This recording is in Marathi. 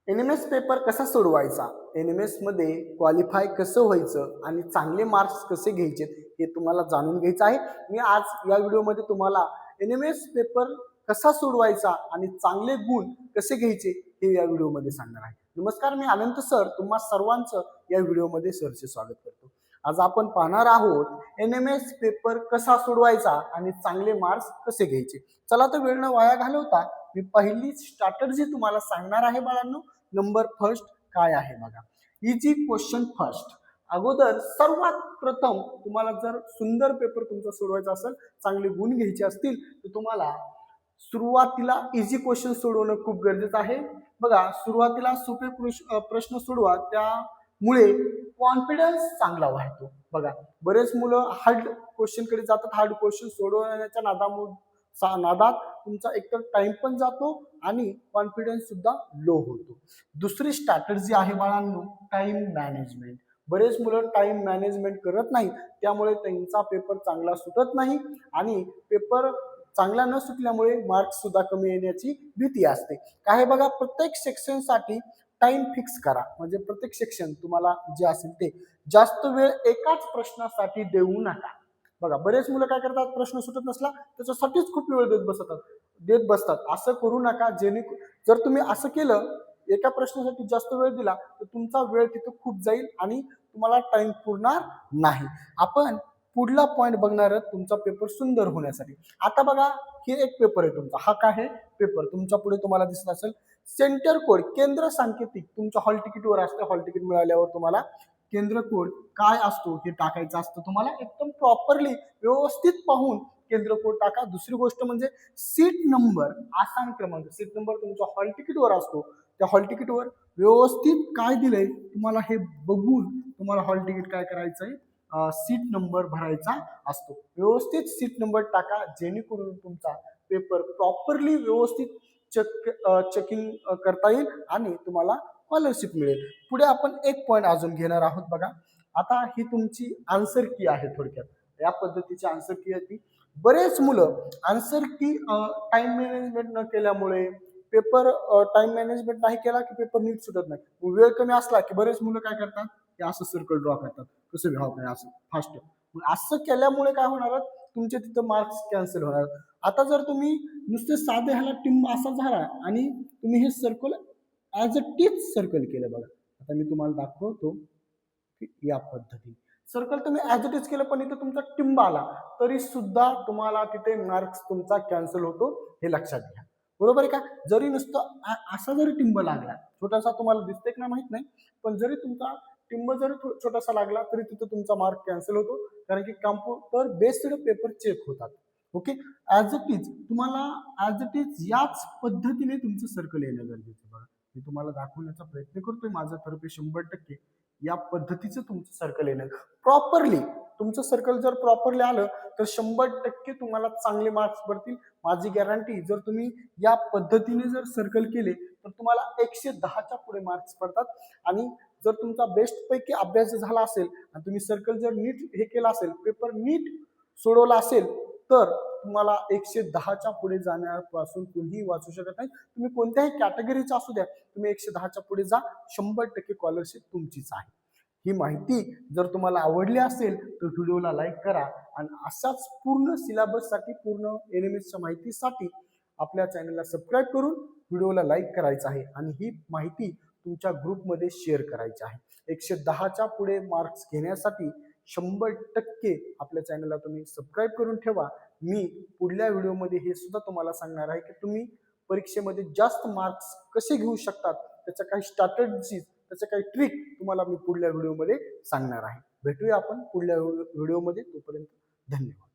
एनएमएस पेपर कसा सोडवायचा, एनएमएस मध्ये क्वालिफाय कसं व्हायचं आणि चांगले मार्क्स कसे घ्यायचे हे तुम्हाला जाणून घ्यायचं आहे। मी आज या व्हिडिओमध्ये तुम्हाला एनएमएस पेपर कसा सोडवायचा आणि चांगले गुण कसे घ्यायचे हे या व्हिडिओमध्ये सांगणार आहे। नमस्कार, मी अनंत सर तुम्हा सर्वांचं या व्हिडिओमध्ये सरचे स्वागत करतो। आज आपण पाहणार आहोत एनएमएस पेपर कसा सोडवायचा आणि चांगले मार्क्स कसे घ्यायचे। चला तर वेळ न वाया घालवता मी पहिली स्ट्रॅटेजी तुम्हाला सांगणार आहे बाळांनो। नंबर फर्स्ट काय आहे बघा, इजी क्वेश्चन फर्स्ट। अगोदर सर्वात प्रथम तुम्हाला जर सुंदर पेपर तुमचा सोडवायचा असेल, चांगले गुण घ्यायचे असतील तर तुम्हाला सुरुवातीला इजी क्वेश्चन सोडवणं खूप गरजेचं आहे। बघा, सुरुवातीला सोपे प्रश्न सोडवा, त्यामुळे कॉन्फिडन्स चांगला वाढतो। बघा, बरेच मुलं हार्ड क्वेश्चन कडे जातात, हार्ड क्वेश्चन सोडवण्याच्या नादात तुमचा एकतर टाइम पण जातो आणि कॉन्फिडन्स सुद्धा लो होतो। दुसरी स्ट्रॅटेजी आहे बाळांनो, टाइम मॅनेजमेंट। बरेच मुलं टाइम मॅनेजमेंट करत नाही, त्यामुळे त्यांचा पेपर चांगला सुटत नाही आणि पेपर चांगला न सुटल्यामुळे मार्क्स सुद्धा कमी येण्याची भीती असते। काय बघा, प्रत्येक सेक्शनसाठी टाइम फिक्स करा, म्हणजे प्रत्येक सेक्शन तुम्हाला जे असेल ते जास्त वेळ एकाच प्रश्नासाठी देऊ नका। बघा, बरेच मुलं काय करतात, प्रश्न सुटत नसला त्याच्यासाठीच खूप वेळ देत बसतात। असं करू नका। जर तुम्ही असं केलं, एका प्रश्नासाठी जास्त वेळ दिला तर तुमचा वेळ तिथे खूप जाईल आणि तुम्हाला टाइम पुरणार नाही। आपण पुढला पॉइंट बघणार आहोत तुमचा पेपर सुंदर होण्यासाठी। आता बघा, हे एक पेपर आहे तुमचा, हा काय आहे पेपर तुमच्या पुढे तुम्हाला दिसत असेल, सेंटर कोड केंद्र सांकेतिक तुमच्या हॉल तिकीटवर असतं। हॉल तिकीट मिळाल्यावर तुम्हाला केंद्र कोड काय असतो हे टाकायचं असतं। तुम्हाला एकदम प्रॉपरली व्यवस्थित पाहून केंद्र कोड टाका। दुसरी गोष्ट म्हणजे सीट नंबर, आसन क्रमांक, सीट नंबर तुमच्या हॉल तिकीटवर असतो, त्या हॉल तिकीटवर व्यवस्थित काय दिलंय तुम्हाला हे बघून तुम्हाला हॉल तिकीट काय करायचंय, सीट नंबर भरायचा असतो। व्यवस्थित सीट नंबर टाका, जेणेकरून तुमचा पेपर प्रॉपरली व्यवस्थित चेकिंग करता येईल आणि तुम्हाला स्कॉलरशिप मिळेल। पुढे आपण एक पॉइंट अजून घेणार आहोत। बघा, आता ही तुमची आन्सर की आहे, थोडक्यात या पद्धतीची आन्सर की आहे। बरेच मुलं आन्सर की टाइम मॅनेजमेंट न केल्यामुळे पेपर टाइम मॅनेजमेंट नाही केला की पेपर नीट सुटत नाही। वेळ कमी असला की बरेच मुलं काय करतात, की असं सर्कल ड्रॉ करतात, कसं व्हावं काय असं फास्ट। असं केल्यामुळे काय होणार, तुमचे तिथं मार्क्स कॅन्सल होणार। आता जर तुम्ही नुसते साधे ह्याला टिंब असा झाला आणि तुम्ही हे circle as a teach circle केलं, बघा आता मी तुम्हाला दाखवतो की या पद्धतीने सर्कल तुम्ही ऍज इट इज केलं, पण इथे तुमचा टिंब आला तरी सुद्धा तुम्हाला तिथे मार्क्स तुमचा कॅन्सल होतो, हे लक्षात घ्या। बरोबर आहे का? जरी नुसतं असा जरी टिंब लागला, छोटासा तुम्हाला दिसतंय की नाही माहित नाही, पण जरी तुमचा टिंब जरी छोटासा लागला तरी तिथे तुमचा मार्क कॅन्सल होतो, कारण की कॉम्प्युटर बेस्ड पेपर चेक होतात। ओके, ऍज इट इज तुम्हाला ऍज इट इज याच पद्धतीने तुमचं सर्कल येणं गरजेचं आहे। बघा, मी तुम्हाला दाखवण्याचा प्रयत्न करतोय, माझ्या तर्फे 100% या पद्धतीचं तुमचं सर्कल येणं प्रॉपरली। तुमचं सर्कल जर प्रॉपरली आलं तर 100% तुम्हाला चांगले मार्क्स पडतील, माझी गॅरंटी। जर तुम्ही या पद्धतीने जर सर्कल केले तर तुम्हाला 110च्या पुढे मार्क्स पडतात। आणि जर तुमचा बेस्ट पैकी अभ्यास झाला असेल आणि तुम्ही सर्कल जर नीट हे केला असेल, पेपर नीट सोडवला असेल, तर तुम्हाला 110च्या पुढे जाण्यापासून कोणीही वाचू शकत नाही। तुम्ही कोणत्याही कॅटेगरीचा असू द्या, तुम्ही 110च्या पुढे जा, 100% स्कॉलरशिप तुमचीच आहे। ही माहिती जर तुम्हाला आवडली असेल तर व्हिडिओला लाईक करा आणि अशाच पूर्ण सिलेबससाठी, पूर्ण एनएमएसच्या माहितीसाठी आपल्या चॅनलला सबस्क्राईब करून व्हिडिओला लाईक करायचं आहे आणि ही माहिती तुमच्या ग्रुपमध्ये शेअर करायची आहे। 110च्या पुढे मार्क्स घेण्यासाठी 100% आपल्या चॅनलला तुम्ही सबस्क्राईब करून ठेवा। मी पुढल्या व्हिडिओमध्ये हे सुद्धा तुम्हाला सांगणार आहे की तुम्ही परीक्षेमध्ये जास्त मार्क्स कसे घेऊ शकतात, त्याच्या काही स्ट्रॅटेजीज, त्याच्या काही ट्रिक तुम्हाला मी पुढल्या व्हिडिओमध्ये सांगणार आहे। भेटूया आपण पुढल्या व्हिडिओमध्ये, तोपर्यंत धन्यवाद।